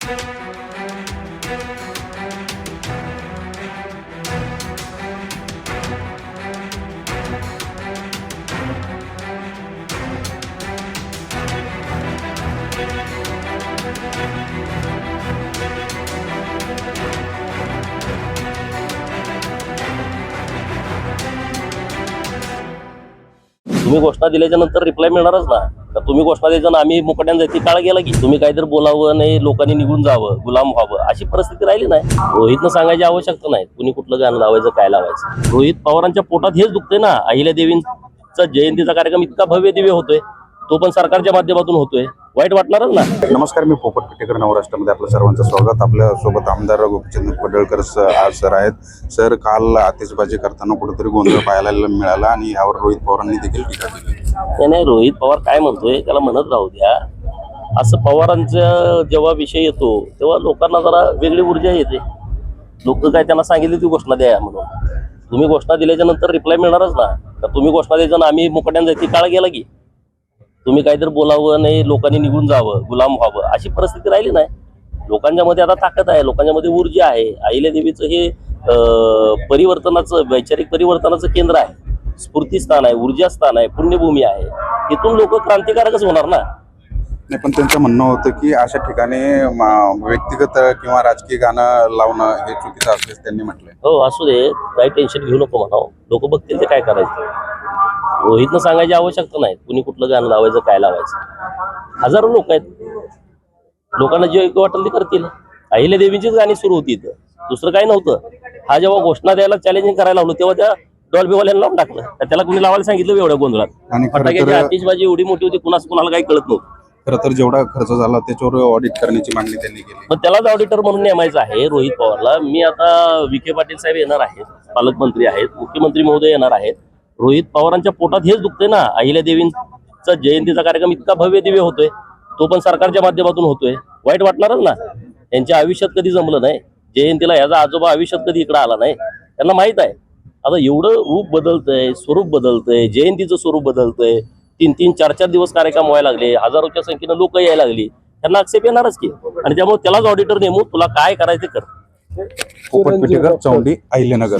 तुम्ही घोषणा दिल्याच्या नंतर रिप्लाय मिळणारच ना. तर तुम्ही घोषणा द्यायचं ना आम्ही मुकट्यान जायची काळ गेला की तुम्ही काहीतरी बोलावं नाही, लोकांनी निघून जावं, गुलाम व्हावं, अशी परिस्थिती राहिली नाही. रोहितनं सांगायची आवश्यकता नाही कुणी कुठलं गाणं लावायचं काय लावायचं. रोहित पवारांच्या पोटात हेच दुखतंय ना. अहिल्यादेवींचा जयंतीचा कार्यक्रम इतका भव्य दिव्य होतोय, तो पण सरकारच्या माध्यमातून होतोय, वाईट वाटणारच ना. नमस्कार, मी पोपट पिटेकर, नवराष्ट्रामध्ये आपलं सर्वांचं स्वागत. आपल्या सोबत आमदार गोपीचंद पडळकर आज सर आहेत. सर, काल आतिषबाजी करताना कुठेतरी गोंधळ पाहायला मिळाला आणि यावर रोहित पवारांनी देखील टीका केली. नाही, रोहित पवार काय म्हणतोय त्याला म्हणत राहू द्या. असं पवारांचा जेव्हा विषय येतो तेव्हा लोकांना जरा वेगळी ऊर्जा येते. लोक काय त्यांना सांगितले ती घोषणा द्या म्हणून. तुम्ही घोषणा दिल्याच्या नंतर रिप्लाय मिळणारच ना. तर तुम्ही घोषणा द्यायचं ना आम्ही मुकट्यान जायची काळ गेला की तुम्ही काहीतरी बोलावं नाही, लोकांनी निघून जावं, गुलाम व्हावं, अशी परिस्थिती राहिली नाही. लोकांच्या मध्ये आता ताकद आहे, लोकांच्या मध्ये ऊर्जा आहे. अहिल्यादेवीचं हे परिवर्तनाचं, वैचारिक परिवर्तनाचं केंद्र आहे, स्फूर्तीस्थान आहे, ऊर्जा स्थान आहे, पुण्यभूमी आहे. इथून लोक क्रांतिकारकच होणार ना. नाही, पण त्यांचं म्हणणं होतं की अशा ठिकाणी व्यक्तिगत किंवा राजकीय गाणं लावणं हे चुकीचं असल्याचं त्यांनी म्हटलंय. हो, असू दे, काही टेन्शन घेऊ नको म्हणावं. लोक बघतील ते काय करायचं. रोहितनं सांगायची आवश्यकता नाही कुणी कुठलं गाणं लावायचं काय लावायचं. हजारो लोक आहेत, लोकांना जे ऐकू वाटेल ते करतील. अहिल्यादेवींचीच गाणी सुरू होती इथं, दुसरं काही नव्हतं. हा जेव्हा घोषणा द्यायला चॅलेंजिंग करायला लावलं तेव्हा त्या डॉल्बीवाल्यांना लावून टाकलं. त्याला कुणी लावायला सांगितलं एवढ्या गोंधळात. आणि फटाक्याची आतिषबाजी एवढी मोठी होती, कुणाला काही कळत नव्हतं. खरं तर जेवढा खर्च झाला त्याच्यावर ऑडिट करण्याची मागणी त्यांनी केली. मग त्यालाच ऑडिटर म्हणून नेमायचं आहे रोहित पवारला. मी आता विखे पाटील साहेब येणार आहेत, पालकमंत्री आहेत, मुख्यमंत्री महोदय येणार आहेत. रोहित पवारांच्या पोटात हेच दुखतंय ना. अहिल्यादेवींचा जयंतीचा कार्यक्रम इतका भव्य दिव्य होतोय, तो पण सरकारच्या माध्यमातून होतोय, वाईट वाटणारच ना. त्यांच्या आयुष्यात कधी जमलं नाही जयंतीला, ह्याचा आजोबा आयुष्यात कधी इकडे आला नाही. त्यांना माहित आहे आता एवढं रूप बदलतंय, स्वरूप बदलतंय, जयंतीचं स्वरूप बदलतंय. 3-3, 4-4 दिवस कार्यक्रम व्हायला लागले, हजारोच्या संख्येनं लोक यायला लागली. त्यांना आक्षेप येणारच की. आणि त्यामुळे त्यालाच ऑडिटर नेमू, तुला काय करायचं कर. पोपट पिटेकर, चौंडी, अहिल्यानगर.